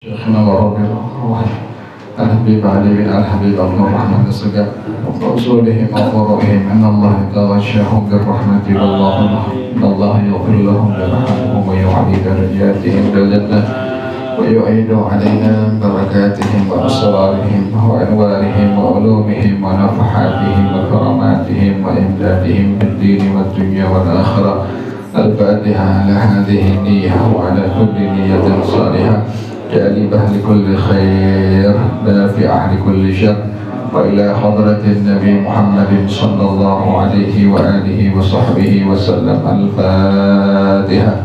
شيخنا وربي الروح الحبيب علي بن الحبيب الله محمد السجاد ورسولهم وفروعهم ان الله يتغشاهم بالرحمه والله ان الله يغفر لهم ويرحمهم ويعلي درجاتهم بالجنه ويعيد علينا بركاتهم واسرارهم وانوارهم وعلومهم ونفحاتهم وكراماتهم وامدادهم بالدين والدنيا والاخره. الفاتحه على هذه النيه وعلى كل نيه صالحه جالبة لكل خير نافعة لكل شر وإلى حضرة النبي محمد صلى الله عليه وآله وصحبه وسلم. الفاتحة.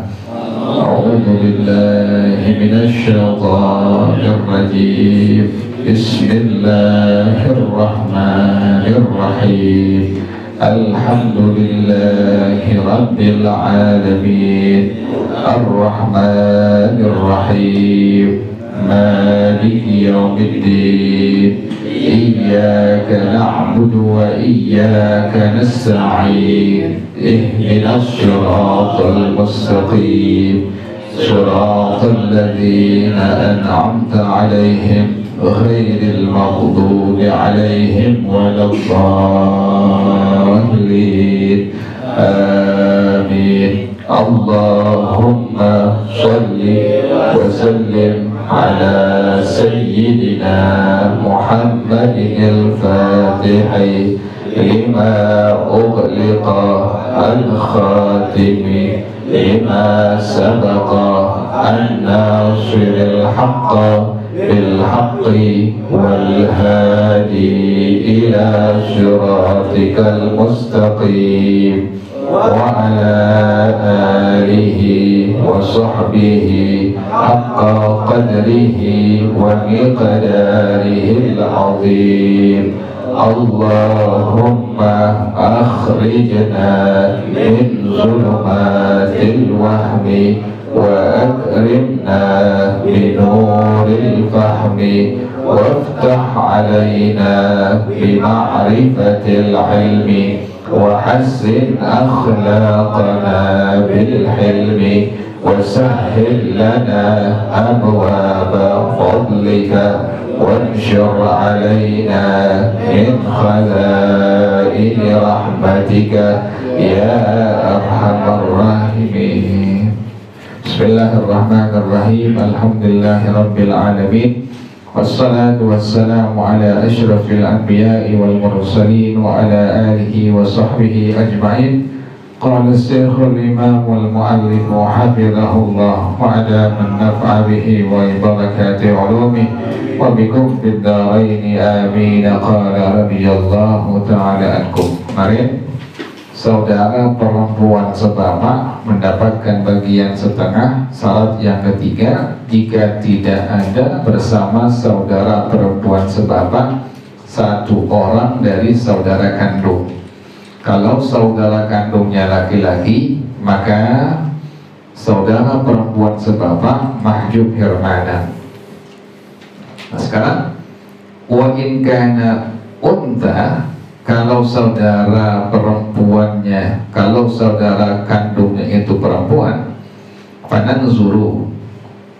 أعوذ بالله من الشيطان الرجيم. بسم الله الرحمن الرحيم. الحمد لله رب العالمين الرحمن الرحيم مالك يوم الدين إياك نعبد وإياك نستعين اهدنا الصراط المستقيم صراط الذين أنعمت عليهم غير المغضوب عليهم ولا الضالين. آمين. اللهم صل وسلم على سيدنا محمد الفاتح لما أغلق الخاتم لما سبق الناصر الحق بالحق والهادي إلى صراطك المستقيم وعلى آله وصحبه حق قدره ومقداره العظيم. اللهم أخرجنا من ظلمات الوهم وأكرمنا بنور الفهم وافتح علينا بمعرفة العلم وحسن أخلاقنا بالحلم وسهل لنا أبواب فضلك وانشر علينا من خزائن رحمتك يا أرحم الراحمين. Bismillahirrahmanirrahim. Alhamdulillahi rabbil alamin. Wassalatu wassalamu ala ashrafil anbiya'i wal mursalin wa ala alihi wa sahbihi ajma'in. Qala as-syekhul imam wal mu'allif wa hafizahullah wa ala man naf'a bihi wa barakati ulumi wa bikum fid dharaini amin. Qala radhiyallahu ta'ala ankum. Mari saudara perempuan sebapak mendapatkan bagian setengah. Syarat yang ketiga, jika tidak ada bersama saudara perempuan sebapak satu orang dari saudara kandung. Kalau saudara kandungnya laki-laki, maka saudara perempuan sebapak mahjub hirmanan. Nah sekarang, wa in kana unta, kalau saudara perempuannya, kalau saudara kandungnya itu perempuan, fananzuru,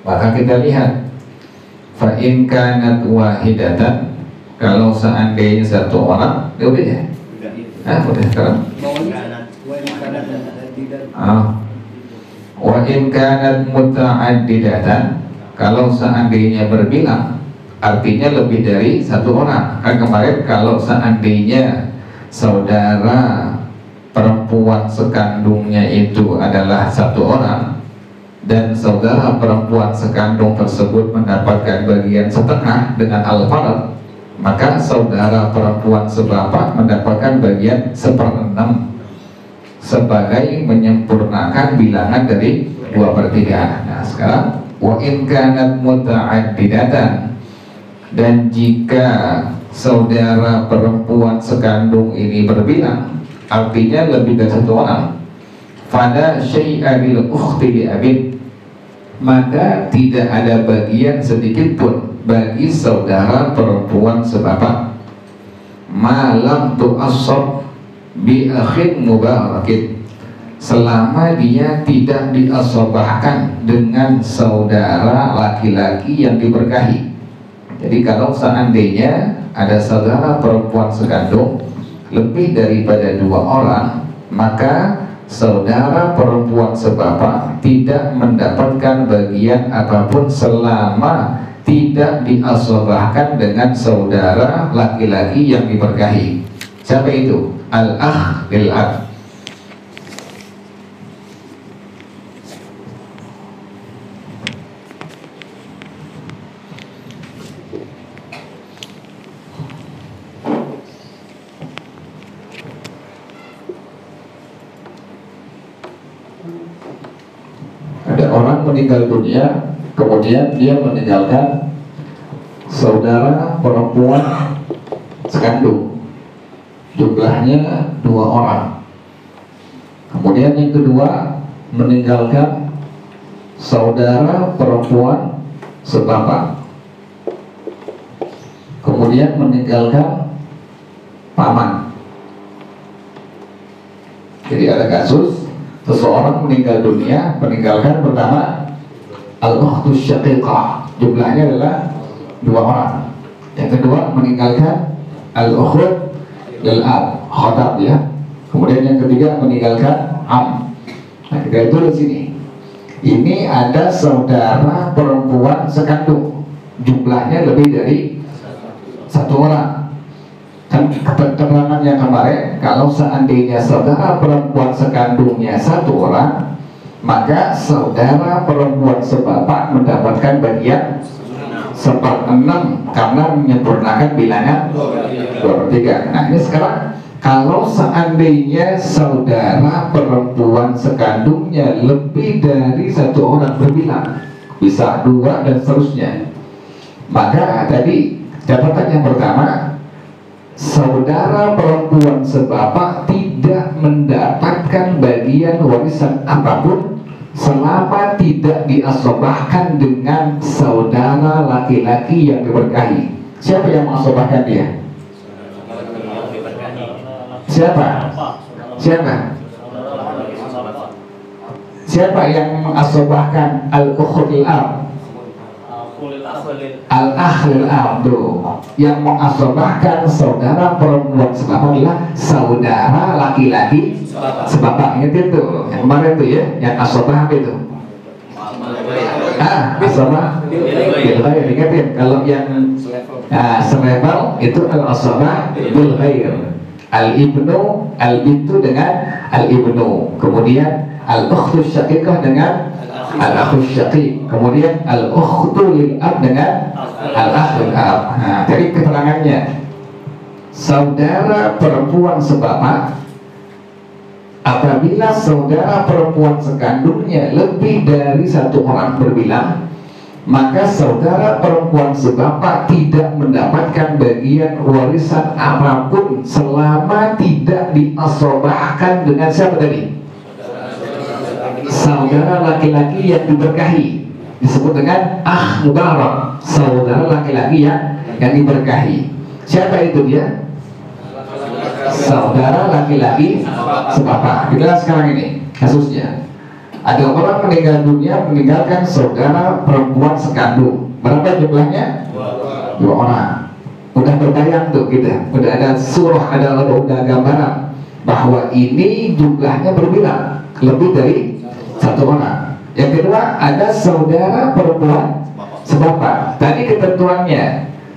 maka kita lihat. Fa in kanat wahidatan, kalau seandainya satu orang, dia udah ya? Udah sekarang. Wa in kanat muta'addidatan, kalau seandainya berbilang, artinya lebih dari satu orang. Kan kemarin kalau seandainya saudara perempuan sekandungnya itu adalah satu orang dan saudara perempuan sekandung tersebut mendapatkan bagian setengah dengan al-farad, maka saudara perempuan sebapak mendapatkan bagian 1/6 sebagai menyempurnakan bilangan dari 2/3. Nah sekarang wa in kanat muta'addidatan, dan jika saudara perempuan sekandung ini berbilang, artinya lebih dari satu orang, fala syai'a lil ukhti li abin, maka tidak ada bagian sedikit pun bagi saudara perempuan sebapak malam tu'assab bi akhin mubarakin, selama dia tidak diasobahkan dengan saudara laki-laki yang diberkahi. Jadi kalau seandainya ada saudara perempuan sekandung lebih daripada 2 orang, maka saudara perempuan sebapak tidak mendapatkan bagian apapun selama tidak diasobahkan dengan saudara laki-laki yang diberkahi. Siapa itu? Al-akh bil-ab. Ada orang meninggal dunia, kemudian dia meninggalkan saudara perempuan sekandung, jumlahnya 2 orang. Kemudian yang kedua meninggalkan saudara perempuan sebapak, kemudian meninggalkan paman. Jadi ada kasus seseorang meninggal dunia, meninggalkan pertama al-ukhtus syaqiqah, jumlahnya adalah 2 orang. Yang kedua meninggalkan al-ukhut lil-ab, khotab ya. Kemudian yang ketiga meninggalkan am. Nah, kita itu di sini. Ini ada saudara perempuan sekandung, jumlahnya lebih dari 1 orang. Kan keterangan yang kemarin, kalau seandainya saudara perempuan sekandungnya 1 orang, maka saudara perempuan sebapak mendapatkan bagian 1/6 karena menyempurnakan bilangan 2/3. Nah ini sekarang, kalau seandainya saudara perempuan sekandungnya lebih dari 1 orang berbilang, bisa 2 dan seterusnya, maka tadi catatan yang pertama, saudara perempuan sebapak tidak mendapatkan bagian warisan apapun selama tidak diasobahkan dengan saudara laki-laki yang diberkahi. Siapa yang mengasobahkan dia? Siapa? Siapa? Siapa yang mengasobahkan al-ukhul al-ab? Al-akhlil abdu yang mengasobahkan saudara perempuan sebapak adalah saudara laki-laki sebapak. Ingat itu yang kemarin itu ya, yang asobah itu asobah bil ghair. Ingatin, kalau yang selevel itu al-asobah bil ghair, al-ibnu, al-bintu dengan al-ibnu, kemudian al-ukhtus syaqiqah dengan al-akhus syaqiq, kemudian al-ukhtu lil-ab dengan al-akh lil-ab. Nah, jadi keterangannya, saudara perempuan sebapak, apabila saudara perempuan sekandungnya lebih dari 1 orang berbilang, maka saudara perempuan sebapak tidak mendapatkan bagian warisan apapun selama tidak diasobahkan dengan siapa tadi? Saudara laki-laki yang diberkahi, disebut dengan akh mubarak, saudara laki-laki yang diberkahi. Siapa itu dia? Saudara laki-laki sebapak. Kita sekarang ini kasusnya, ada orang meninggal dunia meninggalkan saudara perempuan sekandung. Berapa jumlahnya? 2 orang. Udah berbayang tuh kita, udah ada surah, ada gambaran bahwa ini jumlahnya berbilang lebih dari 1 orang. Yang kedua, ada saudara perempuan sebapak. Tadi ketentuannya,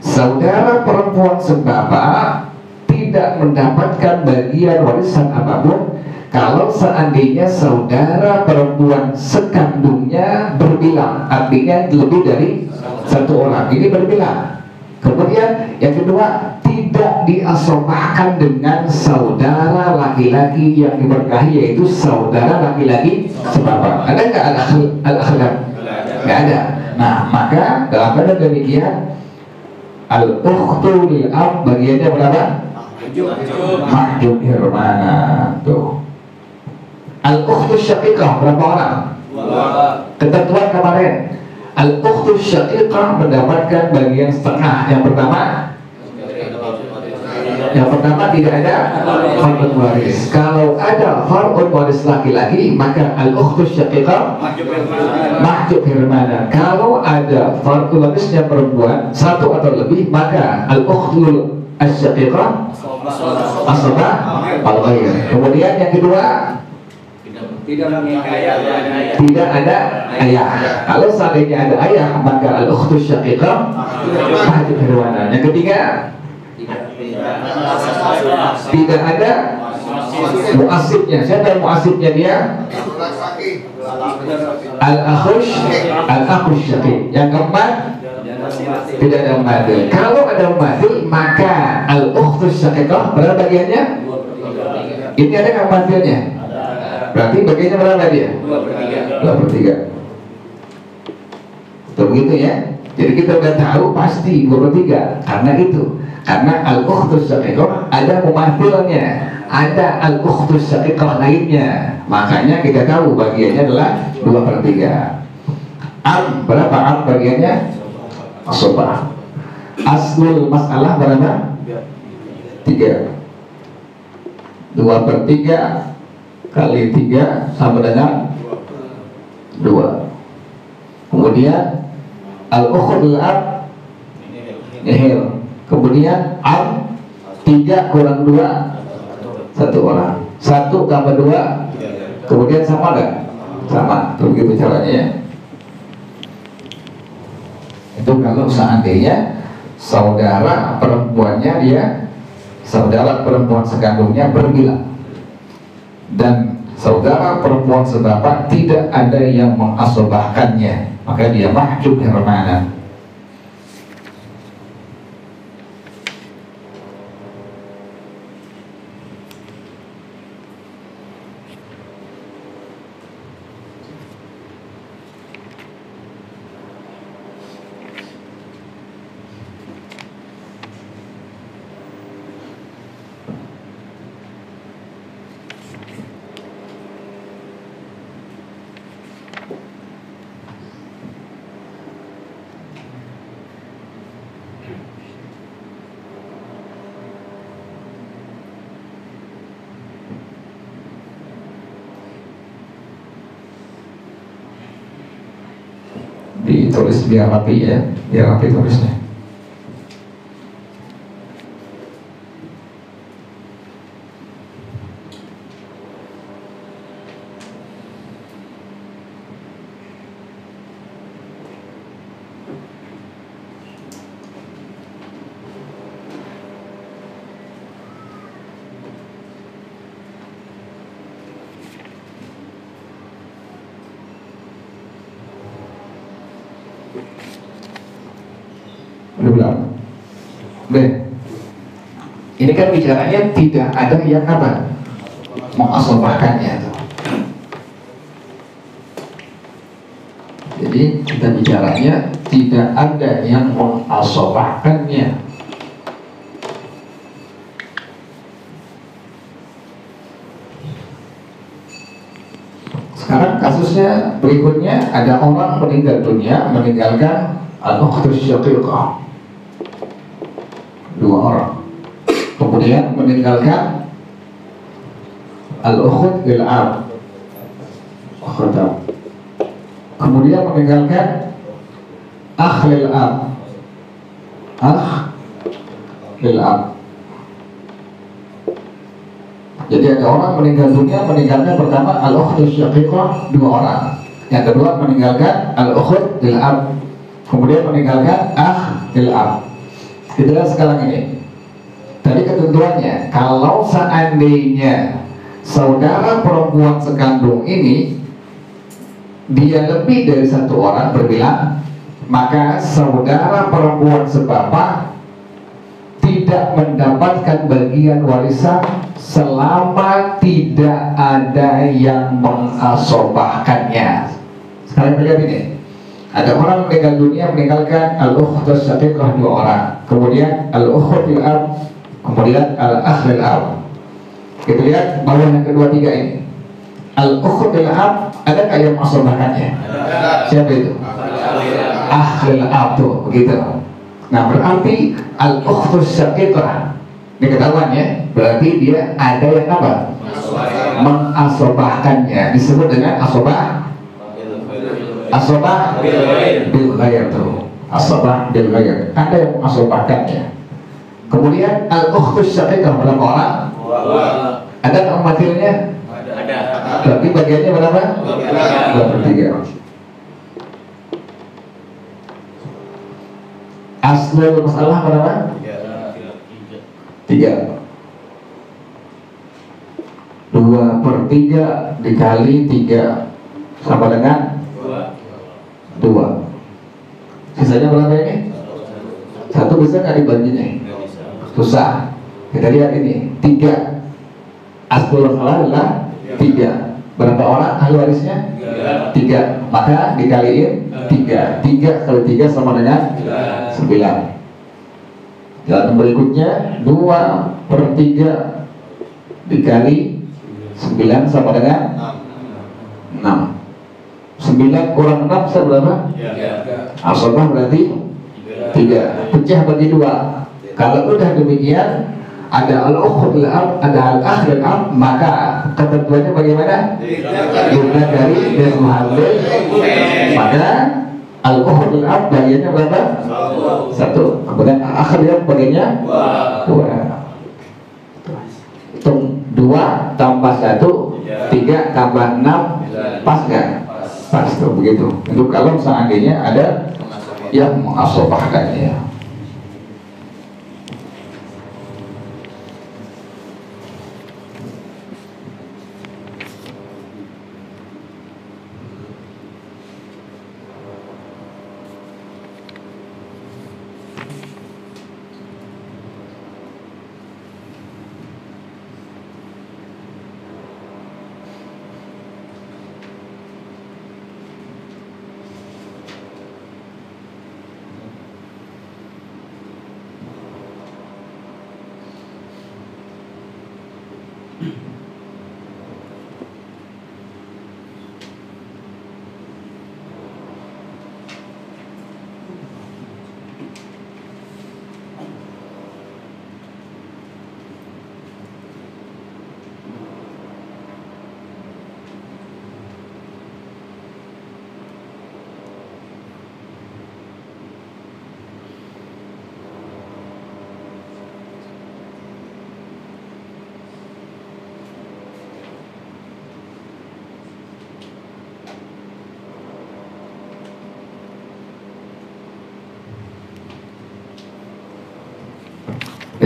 saudara perempuan sebapak tidak mendapatkan bagian warisan apapun kalau seandainya saudara perempuan sekandungnya berbilang, artinya lebih dari 1 orang. Ini berbilang. Kemudian yang kedua, tidak diasobahkan dengan saudara laki-laki yang diberkahi, yaitu saudara laki-laki sebapak. Ada nggak al-akhlak? Nggak ada. Nah, maka dalam keadaan demikian, al-ukhtu lil-ab bagiannya berapa? Mahjub hirmana. Tuh. Al-ukhtu syaqiqah berapa orang? 2. Ketentuan kemarin, al-ukhtu syaqiqah mendapatkan bagian setengah. Yang pertama Yang pertama tidak ada fardun waris. Kalau ada fardun waris laki-laki, maka al-ukhtus syaqiqah mahjub hirmanan. Kalau ada fardun warisnya perempuan satu atau lebih, maka al-ukhtul syaqiqah asabah al-ghair. Kemudian yang kedua, tidak ada ayah. Kalau seandainya ada ayah, maka al-ukhtus syaqiqah mahjub hirmanan. Yang ketiga, tidak ada muasibnya. Siapa yang muasibnya dia? Al-akhush syaqiq. Yang keempat, tidak ada umadil. Kalau ada umadil, maka al-ukhtus syaqiqah berapa bagiannya? Ini ada nggak umadilnya? Berarti bagiannya berapa dia? 2/3. Begitu ya. Jadi kita udah tahu pasti 2/3. Karena itu, karena al-ukhtus syaqiqah ada mumathilnya, ada al-ukhtus syaqiqah lainnya. Makanya kita tahu bagiannya adalah 2/3. Am berapa am bagiannya? Asabah. Aslul masalah berapa? 3. 2/3 kali 3 sama dengan 2. Kemudian al-ukhtul ab nihil. Kemudian am 3 kurang 2 1 orang. 1 tambah 2 kemudian sama nggak? Sama. Begitu caranya ya. Itu kalau seandainya saudara perempuannya saudara perempuan sekandungnya berbilang, dan saudara perempuan sebapak tidak ada yang mengasobahkannya, maka dia mahjub hirmanan. Ditulis biar rapi ya, biar rapi tulisnya. Udah belum? Udah. Ini kan bicaranya tidak ada yang apa? Mengasobahkannya. Jadi kita bicaranya tidak ada yang mengasobahkannya. Sekarang kasusnya berikutnya, ada orang meninggal dunia meninggalkan al-ukhtus syaqiqah, 2 orang. Kemudian meninggalkan al-ukht bil ab, kemudian meninggalkan akh lil ab, Jadi ada orang meninggal dunia meninggalkan pertama al-ukhtus syaqiqah 2 orang. Yang kedua meninggalkan al-ukht bil ab, kemudian meninggalkan akh lil ab. Itulah sekarang ini. Tadi ketentuannya, kalau seandainya saudara perempuan sekandung ini dia lebih dari 1 orang berbilang, maka saudara perempuan sebapak tidak mendapatkan bagian warisan selama tidak ada yang mengasobahkannya. Sekarang lihat ini. Ada orang meninggal dunia meninggalkan al-ukhtus syaqiqah 2 orang, kemudian al-ukhtul ab, kemudian al-akhlil ab. Kita lihat bawah yang kedua 3 ini. Al-ukhtul ab ada nggak yang mengasobahkannya? Siapa itu? Akhlil ab tuh, begitu. Nah berarti al-ukhtus syaqiqah Ini ketahuan ya, berarti dia ada yang apa? Mengasobahkannya, disebut dengan asobah. Asobah bil ghair tuh. Asobah bil ghair, ada yang mengasobahkannya. Kemudian al-ukhtus syaqiqah berapa orang? Ada nggak materinya? Ada. Berarti bagiannya berapa? 2/3. Aslul masalah berapa? 3. 2/3 dikali 3 sama dengan 2. Sisanya berapa ini? 1 bisa nggak dibagi nih? Susah. Kita lihat ini 3. Aslul masalah adalah 3. Berapa orang ahli warisnya? 3. Maka dikaliin 3. 3 kali 3 sama dengan 9. Dan berikutnya 2/3 dikali 9 sama dengan 6. 9 kurang 6 seberapa? Asobah berarti 3. Pecah bagi 2. Kalau udah demikian, ada al-ukhud al-ab, ada al-akh al-ab, maka ketentuannya bagaimana? Guna dari desmuhamil pada al-ukhud al-ab bagiannya berapa? 1. Kemudian al-akh al-ab bagiannya 2. Hitung 2 tambah 1, 3 tambah 6, pas nggak? Pas tuh begitu. Itu kalau seandainya ada yang mengasobahkannya.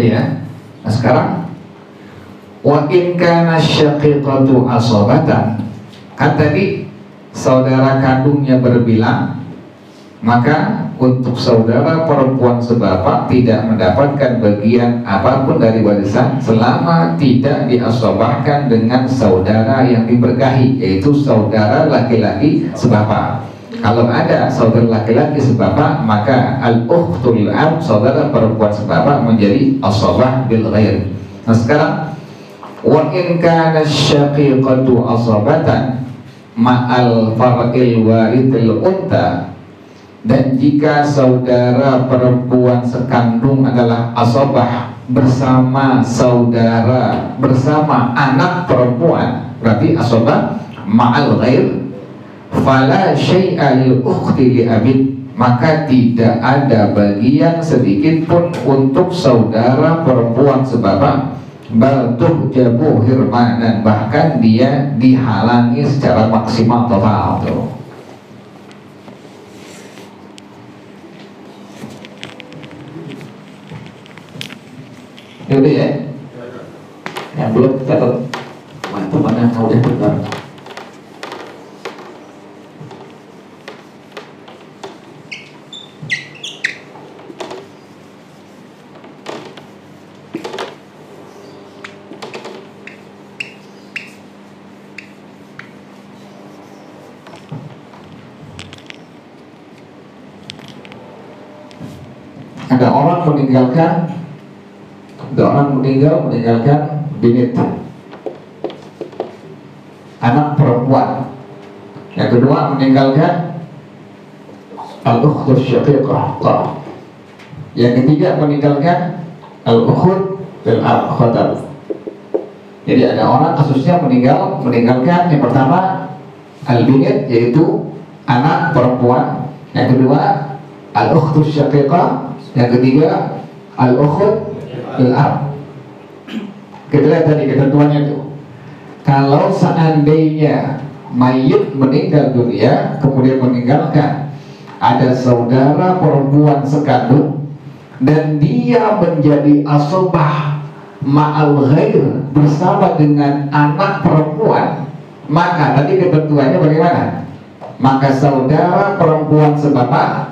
Ya. Nah sekarang wa in kana syaqiqatu asobatan, kan tadi saudara kandungnya berbilang, maka untuk saudara perempuan sebapak tidak mendapatkan bagian apapun dari warisan selama tidak diasobahkan dengan saudara yang diberkahi, yaitu saudara laki-laki sebapak. Kalau ada saudara laki-laki sebapak, maka al-ukhtul ab, saudara perempuan sebapak, menjadi asobah bil ghair. Nah sekarang wa in kana syaqiqatu asobatan ma'al far'il warithil unta, dan jika saudara perempuan sekandung adalah asobah bersama saudara, bersama anak perempuan, berarti asobah ma'al ghair, fala syai'a lil ukhti li abid, maka tidak ada bagian sedikit pun untuk saudara perempuan sebapak, bal tuhjabu hirmanan, bahkan dia dihalangi secara maksimal total tuh. Yaudah ya, yang belum catat teman-teman yang udah dengar. Ada orang meninggalkan binit, anak perempuan. Yang kedua meninggalkan al-ukhtus syaqiqah. Yang ketiga meninggalkan al-ukhut lil ab khotab. Jadi ada orang kasusnya meninggalkan yang pertama al-binit, yaitu anak perempuan, yang kedua al-ukhtus syaqiqah, yang ketiga al-ukhut lil ab. Kita lihat tadi ketentuannya itu. Kalau seandainya mayit meninggal dunia kemudian meninggalkan ada saudara perempuan sekandung dan dia menjadi asobah ma'al ghair bersama dengan anak perempuan, maka tadi ketentuannya bagaimana? Maka saudara perempuan sebapak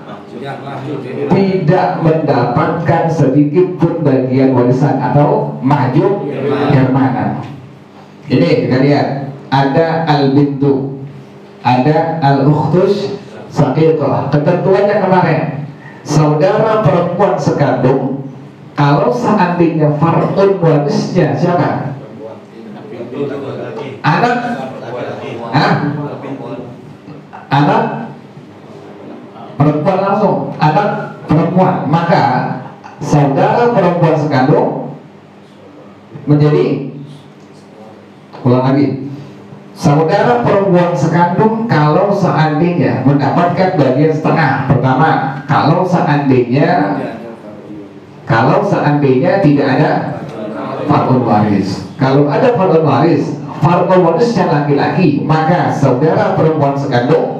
tidak mendapatkan sedikit pun bagian warisan atau mahjub hermana. Ini kita lihat, ada al-bintu, ada al-ukhtus syaqiqah. Ketentuannya kemarin, saudara perempuan sekandung kalau seandainya fardun warisnya siapa? Anak anak perempuan langsung, anak perempuan, maka saudara perempuan sekandung menjadi, ulang lagi, saudara perempuan sekandung kalau seandainya mendapatkan bagian setengah. Pertama, kalau seandainya tidak ada fardun waris. Kalau ada fardun waris, fardun warisnya laki-laki, maka saudara perempuan sekandung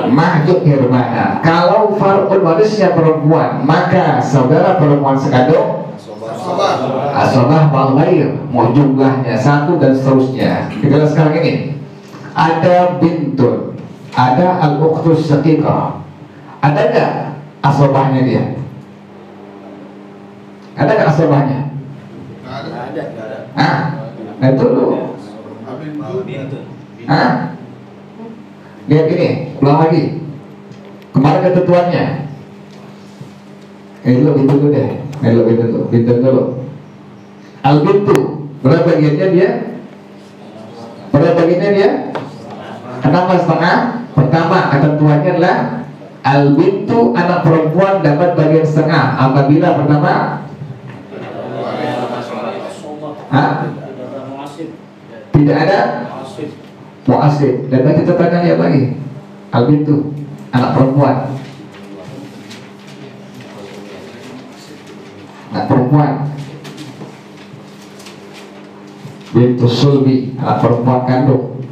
mahjub hermana. Kalau fardun warisnya perempuan, maka saudara perempuan sekandung asobah wal ghair, mau jumlahnya satu dan seterusnya. Kita lihat sekarang ini, ada bintun, ada al-ukhtus syaqiqah. Ada nggak asobahnya dia? Ada nggak asobahnya? Ada. Nah itu dulu. Lihat ini, ulang lagi. Kemarin ketentuannya. Ini dulu bintu dulu deh. Ini dulu bintu dulu. Al-bintu, berapa bagiannya dia? Kenapa setengah? Pertama, ketentuannya adalah al-bintu, anak perempuan dapat bagian setengah apabila pertama tidak ada mu'asib. Dan kita tanya lihat lagi, al-bintu, anak perempuan, bintu sulbi, anak perempuan kandung,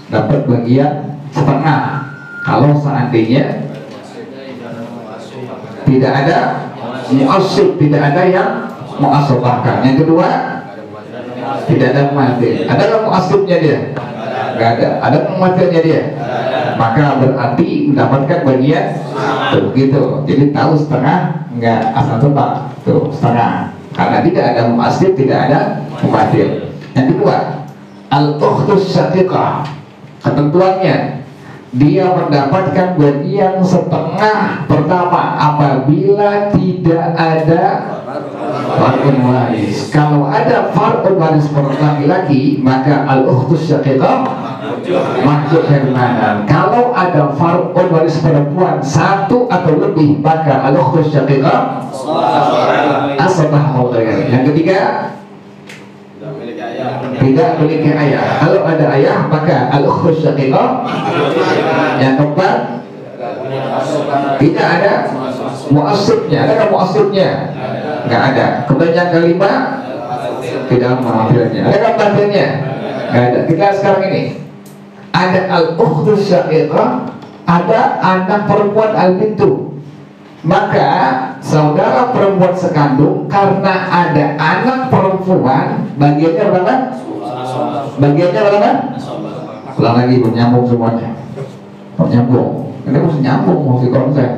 dapat bagian setengah kalau seandainya tidak ada mu'asib, tidak ada yang mu'asabahkan. Yang kedua, tidak ada mu'atil. Ada nggak mu'asibnya dia? Nggak ada. Ada mu'atilnya dia? Maka berarti mendapatkan bagian tuh gitu. Jadi tahu setengah, nggak asal tebak tuh setengah, karena tidak ada mu'asib, tidak ada mu'atil. Yang kedua, al-ukhtus syaqiqah, ketentuannya dia mendapatkan bagian setengah pertama apabila tidak ada fardun waris. Kalau ada fardun waris laki-laki, maka al-ukhtus syaqiqah mahjub hermana. Kalau ada fardun waris perempuan satu atau lebih, maka al-ukhtus syaqiqah asabah wal ghair. Yang ketiga, tidak memiliki ayah. Kalau ada ayah, maka al-ukhtus syaqiqah. Yang keempat, tidak ada mu'asibnya. Ada nggak mu'asibnya? Nggak ada. Kemudian yang kelima, tidak mu'asibnya. Ada nggak mu'asibnya? Nggak ada. Kita sekarang ini ada al-ukhtus syaqiqah, ada anak perempuan al-bintu. Maka saudara perempuan sekandung, karena ada anak perempuan, bagiannya berapa? Ulang lagi, nyambung semuanya. Nyambung. Ini mesti nyambung, mesti konsep.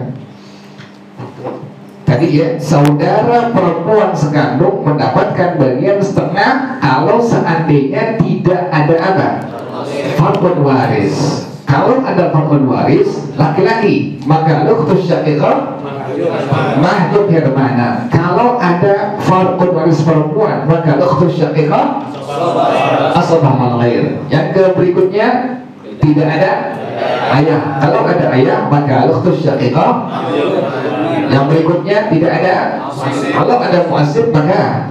Tadi ya, saudara perempuan sekandung mendapatkan bagian setengah kalau seandainya tidak ada apa? Fardun waris. Kalau ada fardun waris laki-laki, maka al-ukhtus syaqiqah mahjub hermana. Kalau ada fardun waris perempuan, maka al-ukhtus syaqiqah asabah wal ghair. Yang berikutnya, tidak ada ayah. Kalau ada ayah, maka al-ukhtus syaqiqah Yang berikutnya tidak ada. Kalau ada muasib maka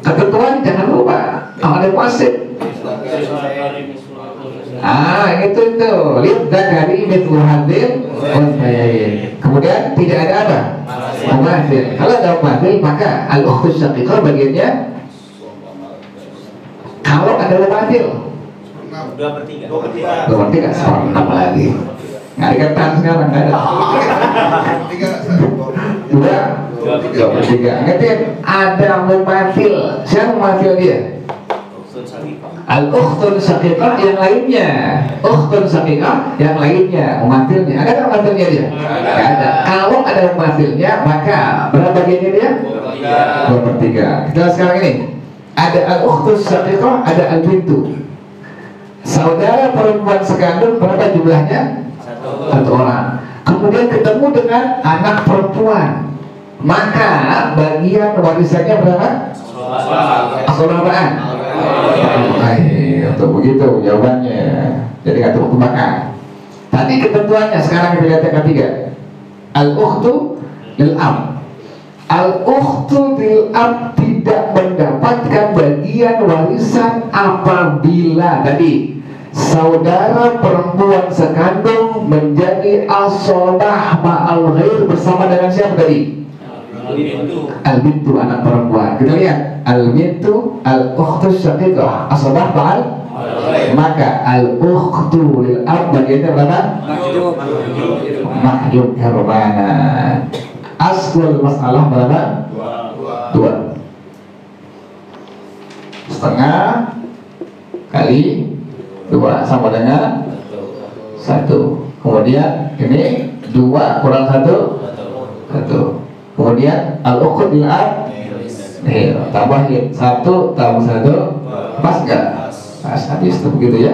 ketentuan jangan lupa kalau ada muasib. Itu lihat dari mithlu hadil unthayain. Kemudian tidak ada apa? Mumathil. Kalau ada mumathil maka al-ukhtus syaqiqah bagiannya kalau ada mumathil 2/3 sekarang lagi. Nggak dikatakan sekarang nggak ada. 2/3. Ngerti? Ada mumathil. Siapa mumathil dia? Al-ukhtun syaqiqah yang lainnya. Ukhtun syaqiqah yang lainnya. Mumathilnya. Ada nggak mumathilnya dia? Nggak ada. Kalau ada mumathilnya maka berapa bagiannya dia? 2/3. Kita sekarang ini ada al-ukhtun syaqiqah, ada al-bintu. Saudara perempuan sekandung berapa jumlahnya? 1 orang. Kemudian ketemu dengan anak perempuan, maka bagian warisannya berapa? Asolabaan. Untuk begitu jawabannya. Jadi nggak waktu makan. Tadi ketentuannya, sekarang kita lihat yang ketiga. Al-ukhtu lil ab. Al-ukhtu lil ab tidak mendapatkan bagian warisan apabila tadi saudara perempuan sekandung menjadi asobah ma'al ghair bersama dengan siapa tadi? Al-bintu, anak perempuan. Kita lihat al-bintu al-ukhtu syaqiqah asobah ma'al, maka al-ukhtu lil ab bagiannya berapa? Mahjub herbanan. Aslul masalah berapa? 2. Setengah kali 2 sama dengan 1. Kemudian ini 2 kurang 1. Kemudian al-ukhud bil ab tambahin 1 tambah 1 pas nggak? Pas. Habis itu begitu ya.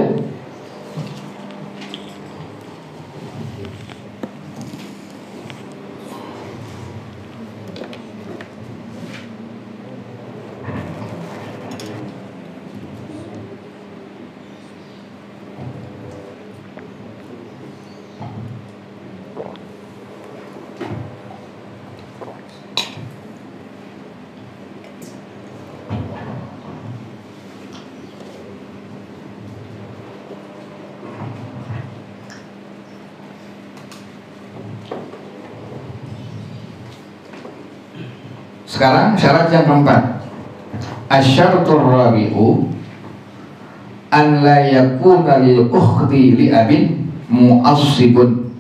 Sekarang syarat yang keempat, asyaratul rabi'u an la yakuna lil ukhti li abin mu'assibun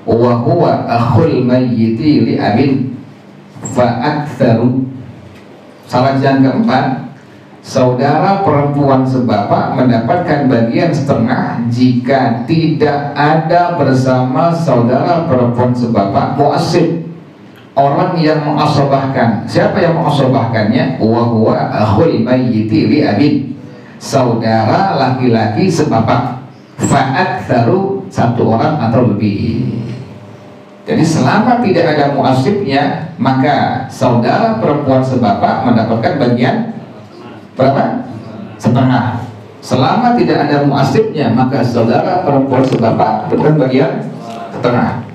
wa huwa akhul mayyiti li abin fa aktsaru. Syarat yang keempat, saudara perempuan sebapak mendapatkan bagian setengah jika tidak ada bersama saudara perempuan sebapak mu'assib, orang yang mengasobahkan. Siapa yang mengasobahkannya? Wa huwa akhul mayyiti li abin, saudara laki-laki sebapak. Fa'aktsaru, 1 orang atau lebih. Jadi selama tidak ada mu'asibnya maka saudara perempuan sebapak mendapatkan bagian berapa? Setengah. Selama tidak ada mu'asibnya maka saudara perempuan sebapak mendapatkan bagian setengah.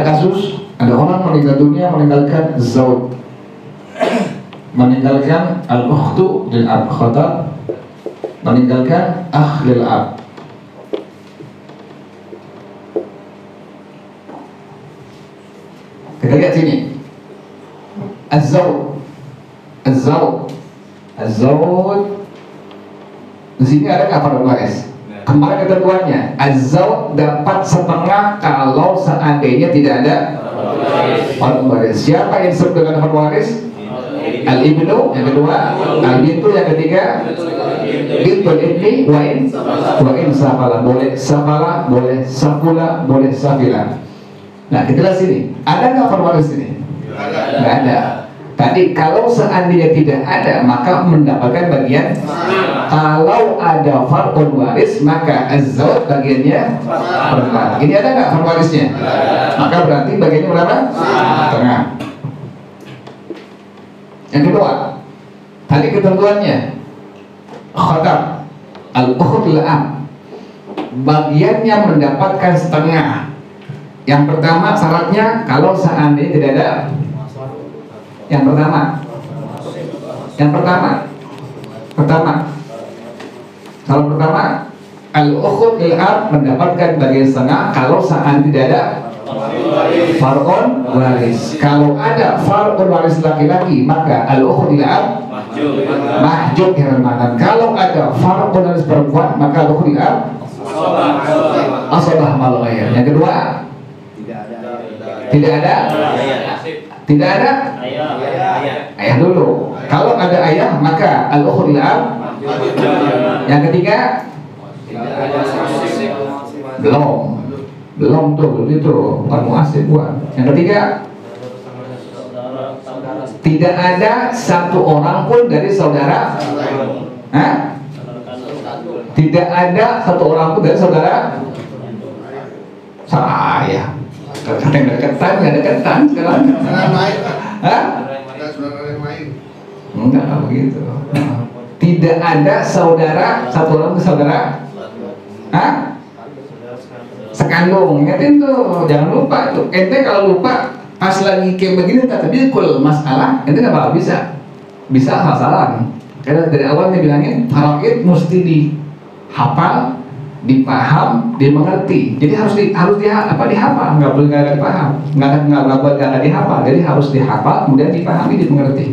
Kasus ada orang meninggal dunia meninggalkan zauj, meninggalkan al-ukhtu lil ab khata, meninggalkan akh lil ab. Kita lihat sini. Az-zauj. Di sini ada apa waris? Kemarin ketentuannya az-zauj dapat setengah kalau seandainya tidak ada waris. Siapa yang disebut dengan dapat waris? Al-ibnu yang kedua, al-bintu yang ketiga, bintul ibni wa in safala. Boleh safala, boleh safula, boleh safila. Nah kita lihat sini, ada nggak dapat waris ini? Nggak ada. Tadi kalau seandainya tidak ada maka mendapatkan bagian. Kalau ada fardun waris maka az-zawj bagiannya berapa? Ini ada nggak fardun warisnya? Maka berarti bagiannya berapa? Setengah. Yang kedua, tadi ketentuannya khatam al-ukhut la'am, bagiannya mendapatkan setengah. Yang pertama syaratnya kalau seandainya tidak ada. Yang pertama kalau pertama al-ukhut lil-ab mendapatkan bagian setengah kalau seandainya tidak ada fardun waris. Kalau ada fardun waris laki-laki maka al-ukhut lil-ab mahjub hirmanan. Kalau ada fardun waris perempuan maka al-ukhut lil-ab asabah mal ghair. Yang kedua tidak ada ayah dulu. Kalau ada ayah maka al-ukhut lil-ab. Yang ketiga belum tuh itu kamu asik buat. Yang ketiga tidak ada satu orang pun dari saudara. Tidak ada satu orang pun dari saudara saya. Kata yang deketan, nggak deketan sekarang. Enggak begitu. Tidak ada saudara satu orang ke saudara. Sekandung, ingetin tuh, jangan lupa tuh. Ente kalau lupa pas lagi kayak begini tak terbitul masalah, ente nggak bakal bisa hafalan. Karena dari awal dia bilangin faraid mesti dihafal, dipaham, dimengerti. Jadi harus dihafal, nggak boleh nggak dipaham, nggak dihafal. Jadi harus dihafal, kemudian dipahami, dimengerti.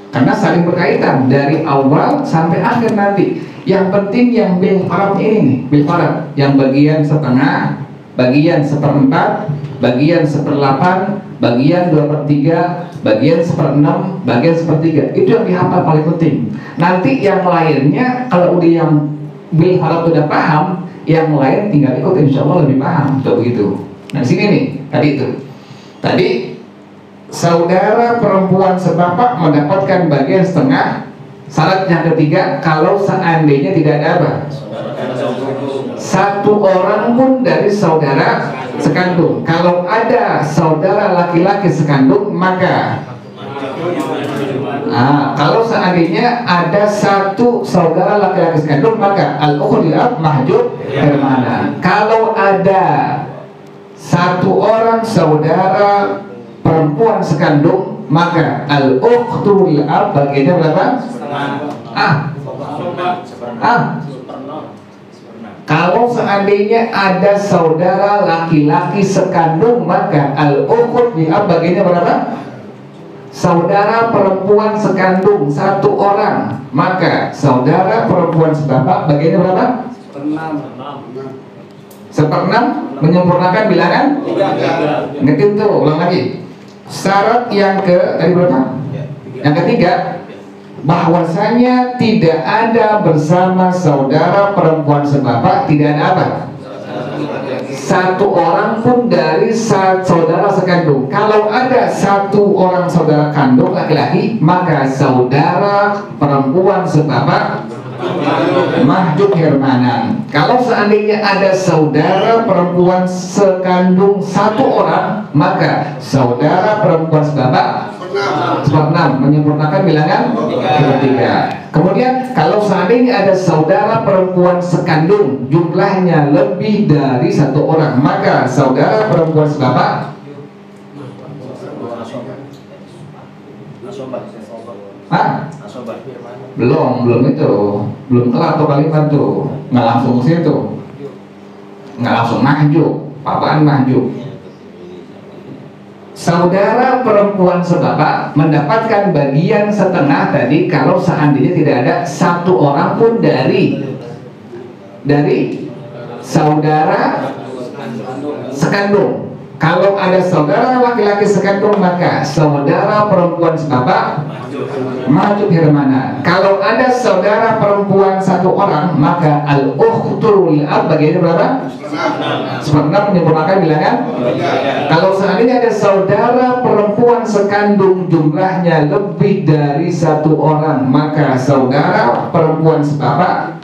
Karena saling berkaitan dari awal sampai akhir nanti. Yang penting yang bil farad ini nih, bil farad yang bagian setengah, bagian seperempat, bagian seperlapan, bagian 2/3, bagian seperenam, bagian sepertiga. Itu yang dihafal paling penting. Nanti yang lainnya kalau udah yang bil farad udah paham, yang lain tinggal ikut, insya Allah lebih paham. Tuh begitu. Nah sini nih tadi saudara perempuan sebapak mendapatkan bagian setengah. Syarat yang ketiga kalau seandainya tidak ada apa? Satu orang pun dari saudara sekandung. Kalau ada saudara laki-laki sekandung maka kalau seandainya ada satu saudara laki-laki sekandung maka al-ukhut lil-ab mahjub hirmanan. Kalau ada satu orang saudara perempuan sekandung maka al-ukhtu lil-ab bagiannya berapa? Kalau seandainya ada saudara laki-laki sekandung maka al-ukhut lil-ab bagiannya berapa? Saudara perempuan sekandung satu orang maka saudara perempuan sebapak bagiannya berapa? Seperenam menyempurnakan bilangan. Ngetin tuh, ulang lagi. Syarat yang tadi berapa? Yang ketiga, bahwasanya tidak ada bersama saudara perempuan sebapak, tidak ada apa? Satu orang pun dari saudara sekandung. Kalau ada satu orang saudara kandung laki-laki, maka saudara perempuan sebapak mahjub hirmanan. Kalau seandainya ada saudara perempuan sekandung satu orang, maka saudara perempuan sebapak seperenam menyempurnakan bilangan ketiga. Kemudian kalau seandainya ada saudara perempuan sekandung jumlahnya lebih dari satu orang, maka saudara perempuan sebapak belum kelar tuh kalimat tuh, nggak langsung situ, nggak langsung mahjub, apaan mahjub? Saudara perempuan sebapak mendapatkan bagian setengah tadi kalau seandainya tidak ada satu orang pun dari saudara sekandung. Kalau ada saudara laki-laki sekandung, maka saudara perempuan sebapak maju hermana. Kalau ada saudara perempuan satu orang, maka al-ukhtul ab bagiannya berapa? 6 menyempurnakan bilangan. Kalau seandainya ada saudara perempuan sekandung jumlahnya lebih dari satu orang, maka saudara perempuan sebapak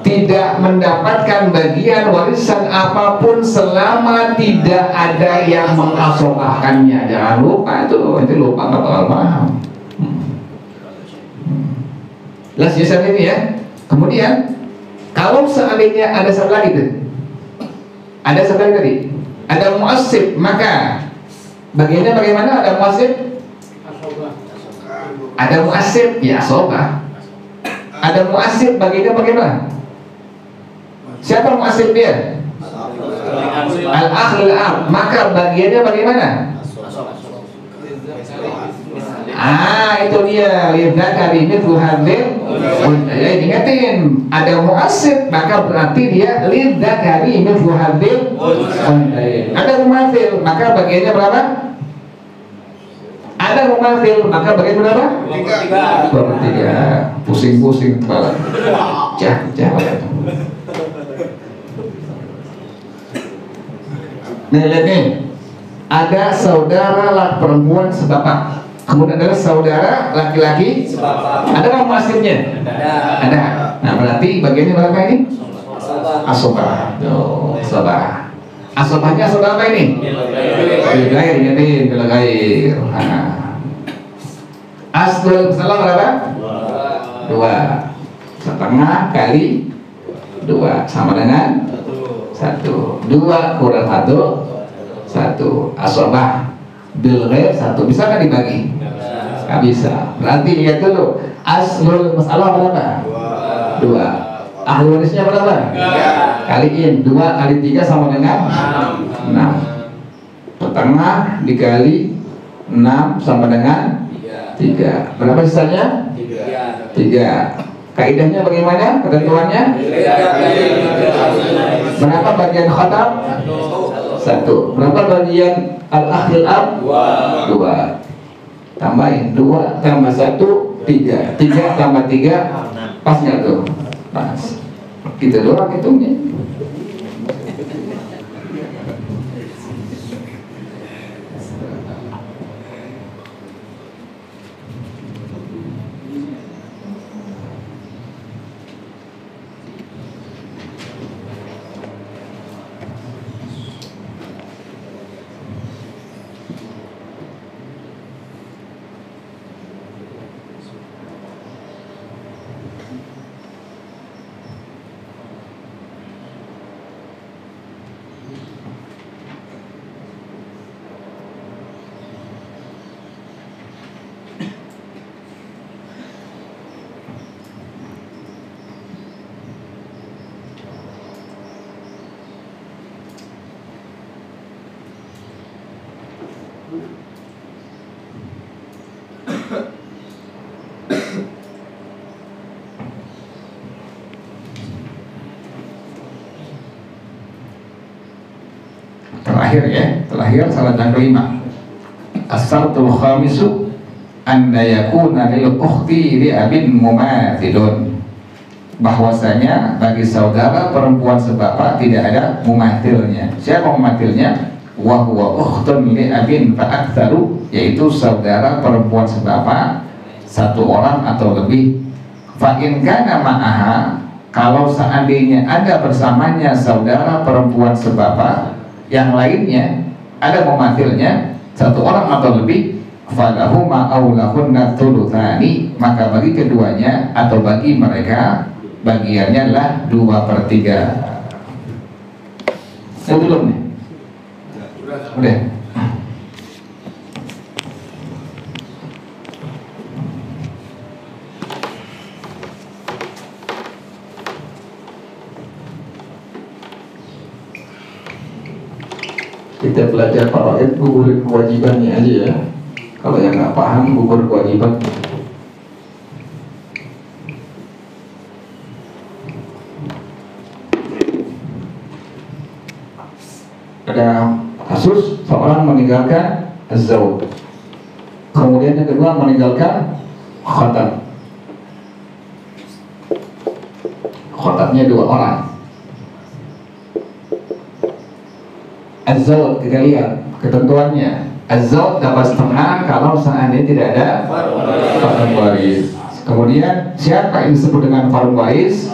tidak mendapatkan bagian warisan apapun selama tidak ada yang mengasobahkannya. Jangan lupa itu lupa nggak bakal paham. Jelas ya ini ya. Kemudian kalau seandainya ada satu lagi tuh, ada satu lagi tadi, ada muasib, maka bagiannya bagaimana? Ada muasib, ada muasib ya asobah. Ada muasib, bagiannya bagaimana? Siapa muasib dia? Al-akhlul ab, maka bagiannya bagaimana? Itu dia, lidzakari mithlu hadzal unsayain. Ingatin, ada muasib maka berarti dia lidzakari mithlu hadzal unsayain. Ada mumathil, maka bagiannya berapa? Ada mumathil, maka bagian berapa? 3. Pusing-pusing kepala. Nih lihat nih, ada saudara perempuan sebapak, kemudian ada saudara laki-laki sebapak. Ada nggak muasibnya? Ada. Nah berarti bagiannya berapa ini? Asobah. Asobah. Asobahnya saudara apa ini? Bilgair, ingatin bilgair. Aslul salah berapa? 2. Setengah kali 2 sama dengan 1. 2 kurang 1. Asobah bilgair 1. Bisa kan dibagi? Nggak bisa. Berarti lihat dulu, aslul masalah berapa? 2. Ahli warisnya berapa? 3. Kaliin 2 kali 3 sama dengan 6. Setengah dikali 6 sama dengan 3. Berapa sisanya? 3. Kaidahnya bagaimana? Ketentuannya? Berapa bagian khatam? 1. Berapa bagian al-akhlul ab? 2. Tambahin 2 tambah 1 3. 3 tambah 3 pas nggak tuh? Pas. Gitu doang hitungnya. Terakhir salah yang kelima, as-sartul khamisu anna yakuna lil ukhti li abin mumathilun, bahwasanya bagi saudara perempuan sebapak tidak ada mumathilnya. Siapa mumathilnya? Wa huwa ukhtun li abin fa aktsaru, yaitu saudara perempuan sebapak satu orang atau lebih. Fa in kana ma'aha, kalau seandainya ada bersamanya saudara perempuan sebapak yang lainnya, ada mumathilnya satu orang atau lebih, falahuma aulahunna thulutsani, maka bagi keduanya atau bagi mereka bagiannya lah 2/3. Belum nih? Udah. Kita belajar faraid, gugurin kewajibannya aja ya. Kalau yang nggak paham, gugur kewajiban. khusus seorang meninggalkan az-zawj. Kemudian yang kedua meninggalkan khatam. Khatamnya 2 orang. Az-zawj kita lihat ketentuannya. Az-zawj dapat setengah kalau seandainya tidak ada fardhu waris. Kemudian siapa yang disebut dengan fardhu waris?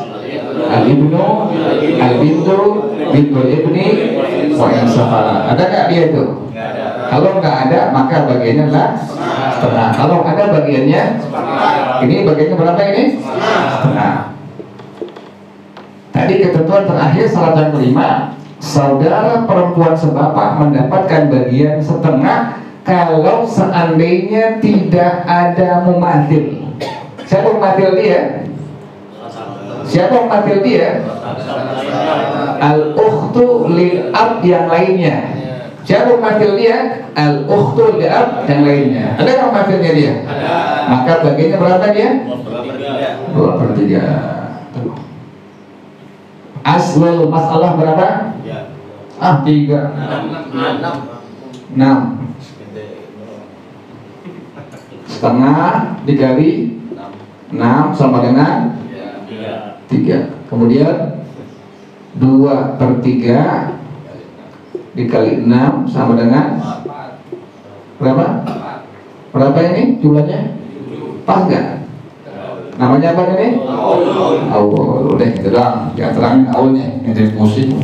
Al-ibnu, al-bintu, bintul ibni, wa in safala. Ada nggak dia itu? Kalau nggak ada, maka bagiannya adalah setengah. Kalau ada bagiannya, ini bagiannya berapa ini? Setengah. Tadi ketentuan terakhir syarat yang kelima, saudara perempuan sebapak mendapatkan bagian setengah kalau seandainya tidak ada mumathil. Siapa mumathil dia? Siapa mumathil dia? Al-ukhtu lil ab yang lainnya. Siapa mumathil dia? Al-ukhtu lil ab yang lainnya. Ada nggak mumathilnya dia? Maka bagiannya berapa dia? 2/3. Aslul masalah berapa? 3. 6. Setengah dikali 6 sama dengan 3. Kemudian 2/3 dikali 6 sama dengan berapa? Berapa ini jumlahnya? Pas nggak? Namanya apa ini? Aul. Udah itu doang. Jangan terangin aulnya. Ini jadi pusing.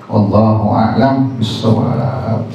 Wallahu a'lam bishawab.